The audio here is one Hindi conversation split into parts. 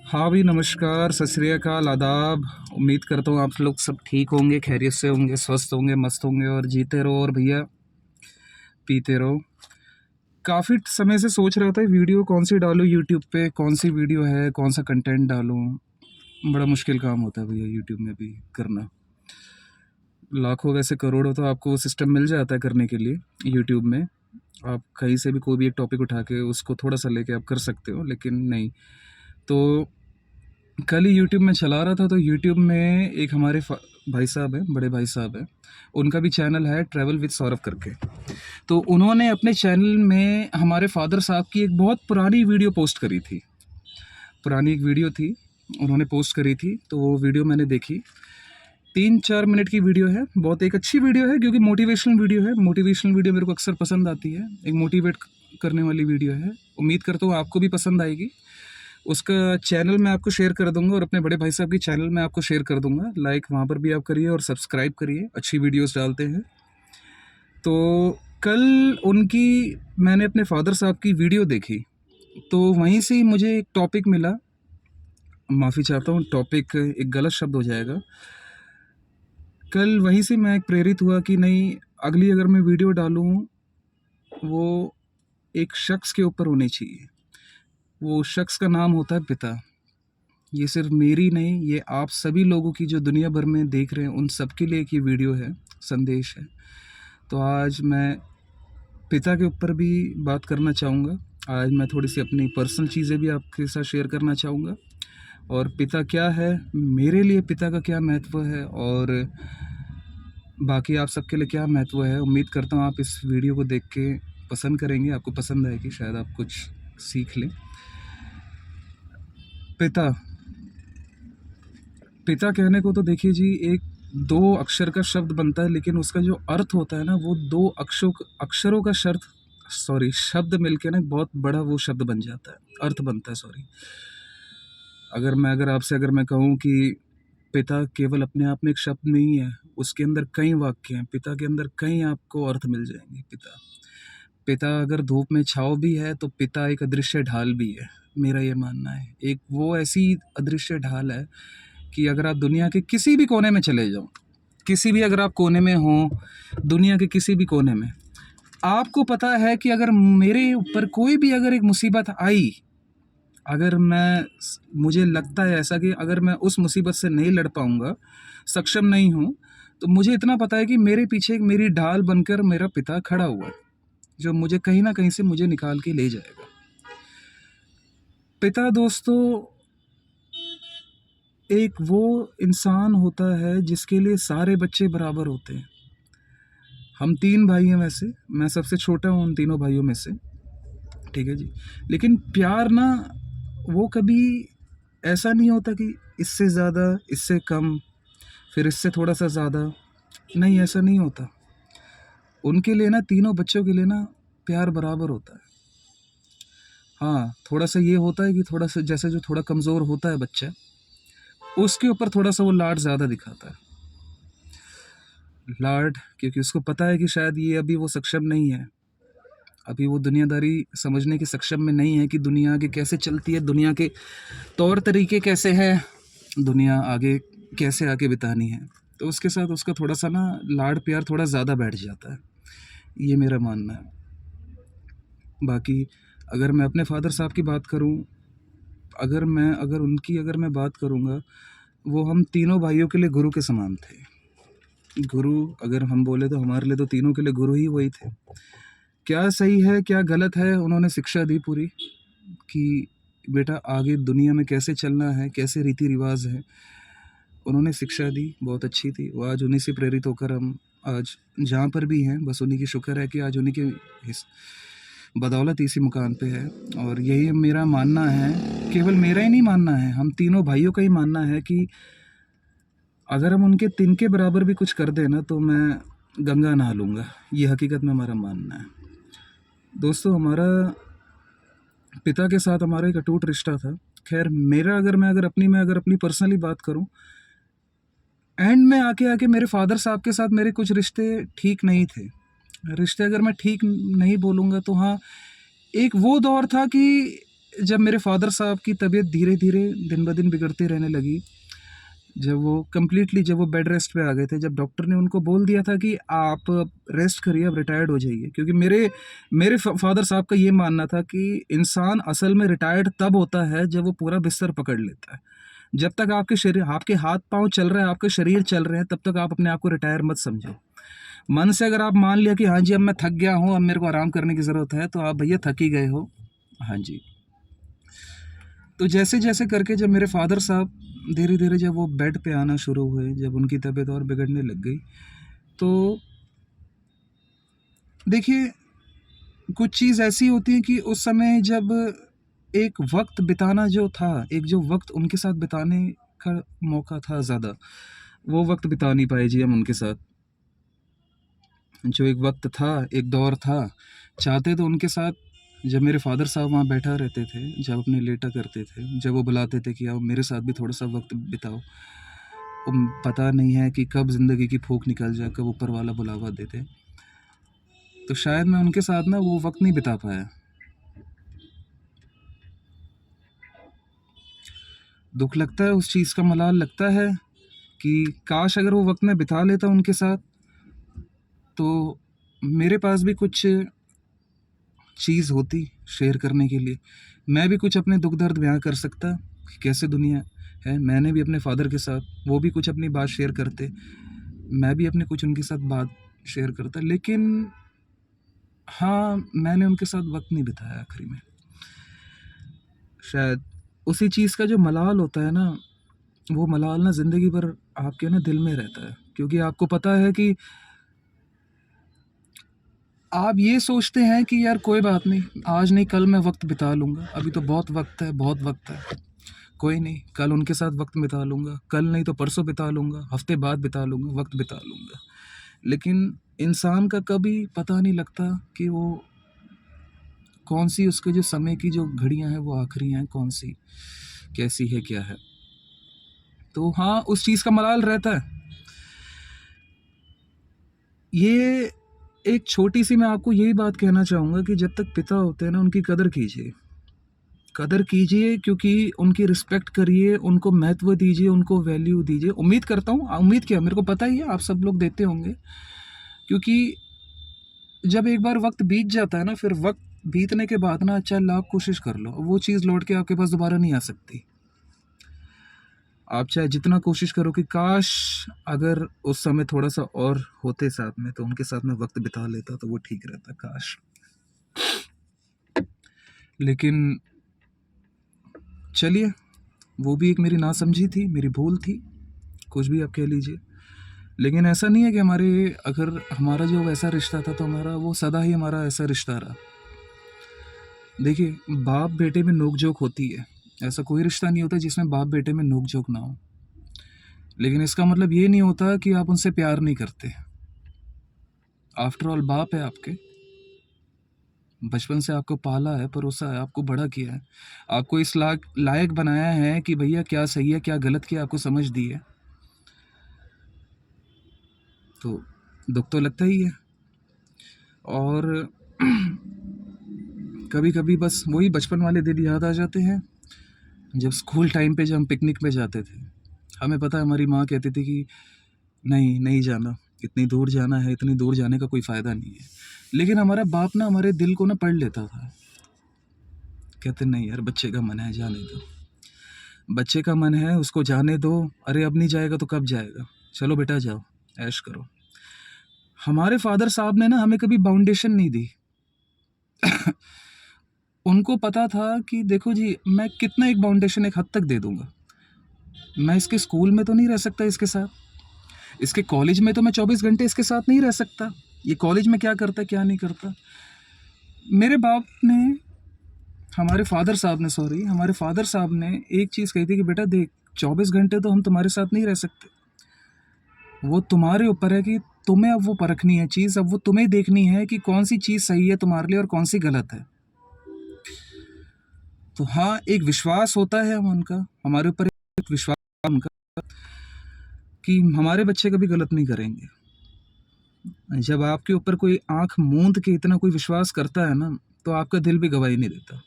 हाँ भाई, नमस्कार, सत श्री अकाल, आदाब। उम्मीद करता हूँ आप लोग सब ठीक होंगे, खैरियत से होंगे, स्वस्थ होंगे, मस्त होंगे और जीते रहो और भैया पीते रहो। काफ़ी समय से सोच रहा था वीडियो कौन सी डालूँ यूट्यूब पे, कौन सी वीडियो है, कौन सा कंटेंट डालूँ। बड़ा मुश्किल काम होता है भैया यूट्यूब में भी करना। लाखों वैसे करोड़ों तो आपको वो सिस्टम मिल जाता है करने के लिए यूट्यूब में। आप कहीं से भी कोई भी एक टॉपिक उठा के उसको थोड़ा सा लेके आप कर सकते हो, लेकिन नहीं। तो कल ही यूट्यूब में चला रहा था तो यूट्यूब में एक हमारे भाई साहब हैं, बड़े भाई साहब हैं। उनका भी चैनल है ट्रैवल विद सौरभ करके। तो उन्होंने अपने चैनल में हमारे फादर साहब की एक बहुत पुरानी वीडियो पोस्ट करी थी। पुरानी एक वीडियो थी, उन्होंने पोस्ट करी थी, तो वो वीडियो मैंने देखी। 3-4 मिनट की वीडियो है, बहुत एक अच्छी वीडियो है क्योंकि मोटिवेशनल वीडियो है। मोटिवेशनल वीडियो मेरे को अक्सर पसंद आती है, एक मोटिवेट करने वाली वीडियो है। उम्मीद करता हूँ आपको भी पसंद आएगी। उसका चैनल मैं आपको शेयर कर दूंगा और अपने बड़े भाई साहब की चैनल मैं आपको शेयर कर दूंगा। लाइक वहाँ पर भी आप करिए और सब्सक्राइब करिए, अच्छी वीडियोस डालते हैं। तो कल उनकी मैंने अपने फादर साहब की वीडियो देखी, तो वहीं से ही मुझे एक टॉपिक मिला। माफ़ी चाहता हूँ, टॉपिक एक गलत शब्द हो जाएगा। कल वहीं से मैं प्रेरित हुआ कि नहीं, अगली अगर मैं वीडियो डालूँ वो एक शख्स के ऊपर होनी चाहिए। वो शख्स का नाम होता है पिता। ये सिर्फ मेरी नहीं, ये आप सभी लोगों की जो दुनिया भर में देख रहे हैं उन सब के लिए एक ये वीडियो है, संदेश है। तो आज मैं पिता के ऊपर भी बात करना चाहूँगा। आज मैं थोड़ी सी अपनी पर्सनल चीज़ें भी आपके साथ शेयर करना चाहूँगा, और पिता क्या है, मेरे लिए पिता का क्या महत्व है और बाकी आप सबके लिए क्या महत्व है। उम्मीद करता हूँ आप इस वीडियो को देख के पसंद करेंगे, आपको पसंद आएगी, शायद आप कुछ सीख लें। पिता पिता कहने को तो देखिए जी, एक 2 अक्षर का शब्द बनता है, लेकिन उसका जो अर्थ होता है ना, वो 2 अक्षरों का शब्द मिलके ना बहुत बड़ा वो शब्द बन जाता है, अर्थ बनता है। अगर मैं कहूँ कि पिता केवल अपने आप में एक शब्द नहीं है, उसके अंदर कई वाक्य हैं। पिता के अंदर कई आपको अर्थ मिल जाएंगे। पिता अगर धूप में छाँव भी है तो पिता एक अदृश्य ढाल भी है, मेरा ये मानना है। एक वो ऐसी अदृश्य ढाल है कि अगर आप दुनिया के किसी भी कोने में चले जाओ, किसी भी अगर आप कोने में हो, दुनिया के किसी भी कोने में, आपको पता है कि अगर मेरे ऊपर कोई भी अगर एक मुसीबत आई, अगर मुझे लगता है ऐसा कि अगर मैं उस मुसीबत से नहीं लड़ पाऊंगा, सक्षम नहीं हूँ, तो मुझे इतना पता है कि मेरे पीछे एक मेरी ढाल बनकर मेरा पिता खड़ा हुआ है, जो मुझे कहीं ना कहीं से मुझे निकाल के ले जाएगा। पिता दोस्तों एक वो इंसान होता है जिसके लिए सारे बच्चे बराबर होते हैं। हम 3 भाई हैं, वैसे मैं सबसे छोटा हूँ उन तीनों भाइयों में से, ठीक है जी। लेकिन प्यार ना, वो कभी ऐसा नहीं होता कि इससे ज़्यादा, इससे कम, फिर इससे थोड़ा सा ज़्यादा, नहीं, ऐसा नहीं होता। उनके लिए ना, तीनों बच्चों के लिए ना, प्यार बराबर होता है। हाँ, थोड़ा सा ये होता है कि थोड़ा सा जैसे जो थोड़ा कमज़ोर होता है बच्चा, उसके ऊपर थोड़ा सा वो लाड ज़्यादा दिखाता है। लाड, क्योंकि उसको पता है कि शायद ये अभी वो सक्षम नहीं है, अभी वो दुनियादारी समझने के सक्षम में नहीं है कि दुनिया आगे कैसे चलती है, दुनिया के तौर तरीके कैसे हैं, दुनिया आगे कैसे आके बितानी है। तो उसके साथ उसका थोड़ा सा ना लाड प्यार थोड़ा ज़्यादा बैठ जाता है, ये मेरा मानना है। बाकी अगर मैं अपने फादर साहब की बात करूं, अगर मैं बात करूंगा, वो हम तीनों भाइयों के लिए गुरु के समान थे। गुरु अगर हम बोले तो हमारे लिए तो तीनों के लिए गुरु ही वही थे। क्या सही है क्या गलत है, उन्होंने शिक्षा दी पूरी कि बेटा आगे दुनिया में कैसे चलना है, कैसे रीति रिवाज है, उन्होंने शिक्षा दी, बहुत अच्छी थी वो। आज उन्हीं से प्रेरित होकर हम आज जहाँ पर भी हैं, बस उन्हीं की शुक्र है कि आज उन्हीं के बदौलत इसी मुकाम पे है। और यही मेरा मानना है, केवल मेरा ही नहीं मानना है, हम तीनों भाइयों का ही मानना है कि अगर हम उनके तिनके बराबर भी कुछ कर देना तो मैं गंगा नहा लूँगा। ये हकीकत में हमारा मानना है। दोस्तों, हमारा पिता के साथ हमारा एक अटूट रिश्ता था। खैर मेरा अगर अपनी पर्सनली बात करूं, एंड में आके मेरे फादर साहब के साथ मेरे कुछ रिश्ते ठीक नहीं थे। रिश्ते अगर मैं ठीक नहीं बोलूँगा तो हाँ, एक वो दौर था कि जब मेरे फादर साहब की तबीयत धीरे धीरे दिन ब दिन बिगड़ती रहने लगी, जब वो बेड रेस्ट पे आ गए थे, जब डॉक्टर ने उनको बोल दिया था कि आप रेस्ट करिए, अब रिटायर्ड हो जाइए, क्योंकि मेरे मेरे फादर साहब का ये मानना था कि इंसान असल में रिटायर्ड तब होता है जब वो पूरा बिस्तर पकड़ लेता है। जब तक आपके शरीर, आपके हाथ पांव चल रहे हैं, आपके शरीर चल रहे हैं, तब तक आप अपने आप को रिटायर मत समझो। मन से अगर आप मान लिया कि हाँ जी अब मैं थक गया हूँ, अब मेरे को आराम करने की ज़रूरत है, तो आप भैया थक ही गए हो। हाँ जी। तो जैसे जैसे करके जब मेरे फादर साहब धीरे धीरे जब वो बेड पे आना शुरू हुए, जब उनकी तबीयत और बिगड़ने लग गई, तो देखिए कुछ चीज़ ऐसी होती है कि उस समय जब एक वक्त बिताना जो था, एक जो वक्त उनके साथ बिताने का मौका था ज़्यादा, वो वक्त बिता नहीं पाए जी हम उनके साथ। जो एक वक्त था, एक दौर था, चाहते तो उनके साथ, जब मेरे फादर साहब वहाँ बैठा रहते थे, जब अपने लेटा करते थे, जब वो बुलाते थे कि आओ मेरे साथ भी थोड़ा सा वक्त बिताओ, पता नहीं है कि कब ज़िंदगी की फूंक निकल जाए, कब ऊपर वाला बुलावा दे दे, तो शायद मैं उनके साथ ना वो वक्त नहीं बिता पाया। दुख लगता है, उस चीज़ का मलाल लगता है कि काश अगर वो वक्त मैं बिता लेता उनके साथ, तो मेरे पास भी कुछ चीज़ होती शेयर करने के लिए, मैं भी कुछ अपने दुख दर्द बयां कर सकता कि कैसे दुनिया है। मैंने भी अपने फादर के साथ, वो भी कुछ अपनी बात शेयर करते, मैं भी अपने कुछ उनके साथ बात शेयर करता, लेकिन हाँ, मैंने उनके साथ वक्त नहीं बिताया आखिरी में। शायद उसी चीज़ का जो मलाल होता है ना, वो मलाल ना ज़िंदगी भर आपके ना दिल में रहता है, क्योंकि आपको पता है कि आप ये सोचते हैं कि यार कोई बात नहीं, आज नहीं कल मैं वक्त बिता लूँगा, अभी तो बहुत वक्त है, बहुत वक्त है, कोई नहीं, कल उनके साथ वक्त बिता लूँगा, कल नहीं तो परसों बिता लूँगा, हफ्ते बाद बिता लूँगा, वक्त बिता लूँगा। लेकिन इंसान का कभी पता नहीं लगता कि वो कौन सी उसके जो समय की जो घड़ियां हैं वो आखिरी हैं, कौन सी कैसी है क्या है। तो हाँ, उस चीज़ का मलाल रहता है। ये एक छोटी सी मैं आपको यही बात कहना चाहूँगा कि जब तक पिता होते हैं ना, उनकी कदर कीजिए, कदर कीजिए, क्योंकि उनकी रिस्पेक्ट करिए, उनको महत्व दीजिए, उनको वैल्यू दीजिए। उम्मीद करता हूँ, उम्मीद क्या, मेरे को पता ही है आप सब लोग देते होंगे, क्योंकि जब एक बार वक्त बीत जाता है ना, फिर वक्त बीतने के बाद ना चाहे लाख कोशिश कर लो, वो चीज़ लौट के आपके पास दोबारा नहीं आ सकती। आप चाहे जितना कोशिश करो कि काश अगर उस समय थोड़ा सा और होते साथ में, तो उनके साथ में वक्त बिता लेता तो वो ठीक रहता, काश। लेकिन चलिए, वो भी एक मेरी नासमझी थी, मेरी भूल थी, कुछ भी आप कह लीजिए। लेकिन ऐसा नहीं है कि अगर हमारा जो वैसा रिश्ता था तो हमारा वो सदा ही हमारा ऐसा रिश्ता रहा। देखिए, बाप बेटे में नोक झोंक होती है, ऐसा कोई रिश्ता नहीं होता जिसमें बाप बेटे में नोक झोंक ना हो। लेकिन इसका मतलब ये नहीं होता कि आप उनसे प्यार नहीं करते। आफ्टर ऑल बाप है आपके, बचपन से आपको पाला है, परोसा है, आपको बड़ा किया है, आपको इस लायक बनाया है कि भैया क्या सही है क्या गलत किया, आपको समझ दी है। तो दुख तो लगता ही है। और कभी कभी बस वही बचपन वाले दिन याद आ जाते हैं, जब स्कूल टाइम पे जब हम पिकनिक पे जाते थे। हमें पता है, हमारी माँ कहती थी कि नहीं नहीं जाना, इतनी दूर जाना है, इतनी दूर जाने का कोई फ़ायदा नहीं है। लेकिन हमारा बाप ना हमारे दिल को ना पढ़ लेता था, कहते नहीं यार बच्चे का मन है, जाने दो, बच्चे का मन है उसको जाने दो, अरे अब नहीं जाएगा तो कब जाएगा, चलो बेटा जाओ, ऐश करो। हमारे फादर साहब ने ना हमें कभी बाउंडेशन नहीं दी। उनको पता था कि देखो जी, मैं कितना एक बाउंडेशन एक हद तक दे दूंगा, मैं इसके स्कूल में तो नहीं रह सकता इसके साथ, इसके कॉलेज में तो मैं 24 घंटे इसके साथ नहीं रह सकता, ये कॉलेज में क्या करता क्या नहीं करता। मेरे बाप ने, हमारे फादर साहब ने एक चीज़ कही थी कि बेटा देख, 24 घंटे तो हम तुम्हारे साथ नहीं रह सकते, वो तुम्हारे ऊपर है कि तुम्हें अब वो परखनी है चीज़, अब वो तुम्हें देखनी है कि कौन सी चीज़ सही है तुम्हारे लिए और कौन सी गलत है। तो हाँ, एक विश्वास होता है हम उनका, हमारे ऊपर एक विश्वास उनका कि हमारे बच्चे कभी गलत नहीं करेंगे। जब आपके ऊपर कोई आंख मूंद के इतना कोई विश्वास करता है ना, तो आपका दिल भी गवाही नहीं देता।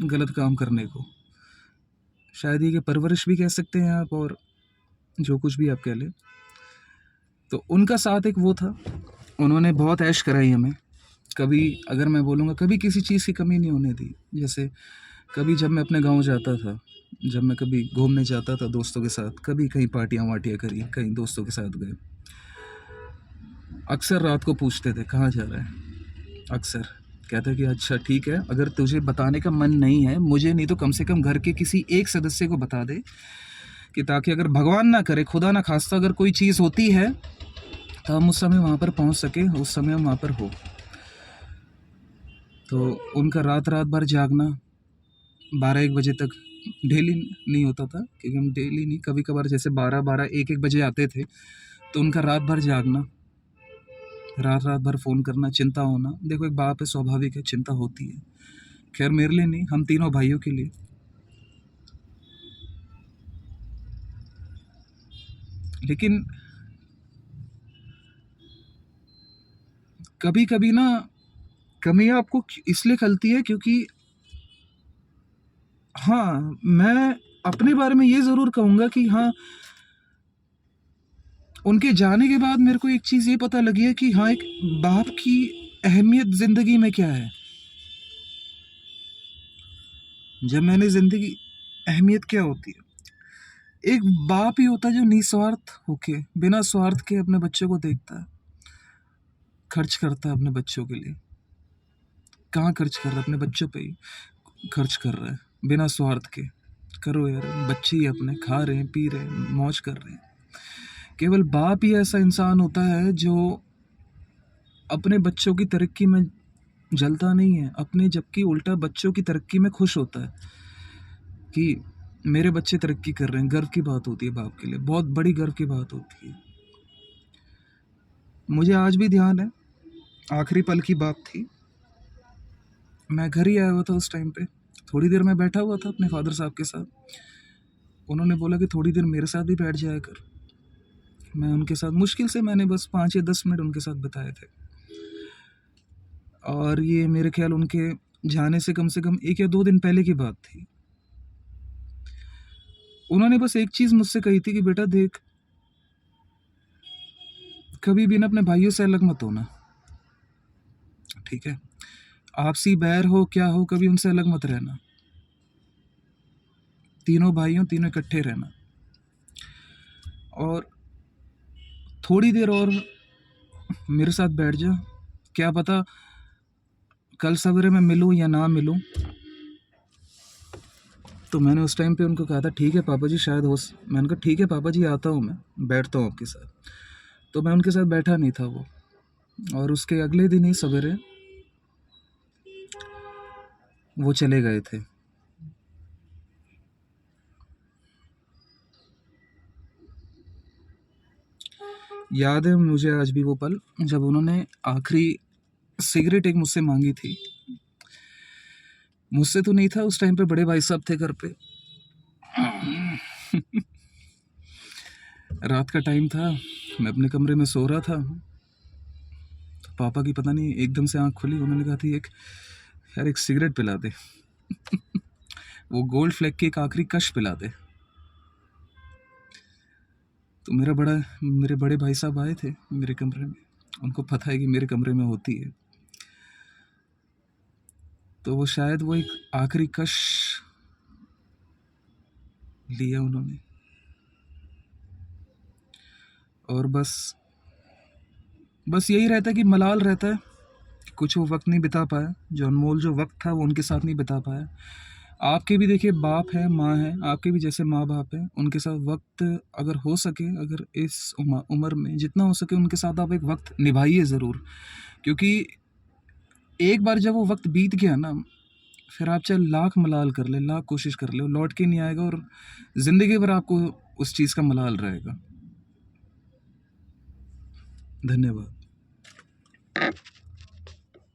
गलत काम करने को। शायद ये कि परवरिश भी कह सकते हैं आप, और जो कुछ भी आप कह लें। तो उनका साथ एक वो था, उन्होंने बहुत ऐश कराई हमें। कभी, अगर मैं बोलूँगा, कभी किसी चीज़ की कमी नहीं होने दी। जैसे कभी जब मैं अपने गाँव जाता था, जब मैं कभी घूमने जाता था दोस्तों के साथ, कभी कहीं पार्टियाँ वार्टियाँ करी, कहीं दोस्तों के साथ गए, अक्सर रात को पूछते थे कहाँ जा रहा है। अक्सर कहते कि अच्छा ठीक है, अगर तुझे बताने का मन नहीं है, मुझे नहीं तो कम से कम घर के किसी एक सदस्य को बता दे, कि ताकि अगर भगवान ना करे, खुदा ना खास्ता, अगर कोई चीज़ होती है तो हम उस समय वहाँ पर पहुँच सके, उस समय हम वहाँ पर हो। तो उनका रात रात भर जागना, 12-1 बजे तक, डेली नहीं होता था, क्योंकि हम डेली नहीं, कभी कभार जैसे 12-12, 1-1 बजे आते थे, तो उनका रात भर जागना, रात रात भर फ़ोन करना, चिंता होना। देखो एक बाप है, स्वाभाविक है, चिंता होती है। खैर मेरे लिए नहीं, हम तीनों भाइयों के लिए। लेकिन कभी कभी ना कमियां आपको इसलिए खलती है क्योंकि, हाँ, मैं अपने बारे में ये ज़रूर कहूँगा कि हाँ, उनके जाने के बाद मेरे को एक चीज़ ये पता लगी है कि हाँ, एक बाप की अहमियत ज़िंदगी में क्या है। जब मैंने ज़िंदगी, अहमियत क्या होती है, एक बाप ही होता है जो निस्वार्थ होके, बिना स्वार्थ के अपने बच्चों को देखता है, खर्च करता है अपने बच्चों के लिए। कहाँ खर्च कर रहा है? अपने बच्चों पे ही खर्च कर रहा है, बिना स्वार्थ के। करो यार, बच्चे ही अपने खा रहे हैं, पी रहे हैं, मौज कर रहे हैं। केवल बाप ही ऐसा इंसान होता है जो अपने बच्चों की तरक्की में जलता नहीं है, अपने, जबकि उल्टा बच्चों की तरक्की में खुश होता है कि मेरे बच्चे तरक्की कर रहे हैं। गर्व की बात होती है बाप के लिए, बहुत बड़ी गर्व की बात होती है। मुझे आज भी ध्यान है, आखिरी पल की बात थी, मैं घर ही आया हुआ था उस टाइम पे। थोड़ी देर मैं बैठा हुआ था अपने फादर साहब के साथ। उन्होंने बोला कि थोड़ी देर मेरे साथ भी बैठ जाया कर। मैं उनके साथ, मुश्किल से मैंने बस 5 या 10 मिनट उनके साथ बिताए थे। और ये मेरे ख्याल उनके जाने से कम 1 या 2 दिन पहले की बात थी। उन्होंने बस एक चीज़ मुझसे कही थी कि बेटा देख, कभी भी ना अपने भाइयों से अलग मत होना, ठीक है? आपसी बैर हो क्या हो, कभी उनसे अलग मत रहना। तीनों भाइयों, तीनों इकट्ठे रहना। और थोड़ी देर और मेरे साथ बैठ जा, क्या पता कल सवेरे मैं मिलूं या ना मिलूं। तो मैंने उस टाइम पे उनको कहा था ठीक है पापा जी, शायद हो मैंने कहा ठीक है पापा जी, आता हूँ, मैं बैठता हूँ आपके साथ। तो मैं उनके साथ बैठा नहीं था वो। और उसके अगले दिन ही सवेरे वो चले गए थे। याद है मुझे आज भी वो पल, जब उन्होंने आखिरी सिगरेट एक मुझसे मांगी थी। मुझसे तो नहीं था उस टाइम पे, बड़े भाई साहब थे घर पे। रात का टाइम था, मैं अपने कमरे में सो रहा था, तो पापा की पता नहीं एकदम से आंख खुली। उन्होंने कहा थी एक, यार एक सिगरेट पिला दे। वो गोल्ड फ्लैग की एक आखिरी कश पिला दे। तो मेरे बड़े भाई साहब आए थे मेरे कमरे में, उनको पता है कि मेरे कमरे में होती है। तो वो शायद वो एक आखिरी कश लिया उन्होंने, और बस यही रहता है कि मलाल रहता है कि कुछ वो वक्त नहीं बिता पाया, जो अनमोल जो वक्त था वो उनके साथ नहीं बिता पाया। आपके भी देखिए बाप है, माँ है, आपके भी जैसे माँ बाप है, उनके साथ वक्त अगर हो सके, अगर इस उम्र में जितना हो सके उनके साथ आप एक वक्त निभाइए ज़रूर। क्योंकि एक बार जब वो वक्त बीत गया ना, फिर आप चाहे लाख मलाल कर ले, लाख कोशिश कर ले, वो लौट के नहीं आएगा, और ज़िंदगी भर आपको उस चीज़ का मलाल रहेगा। धन्यवाद।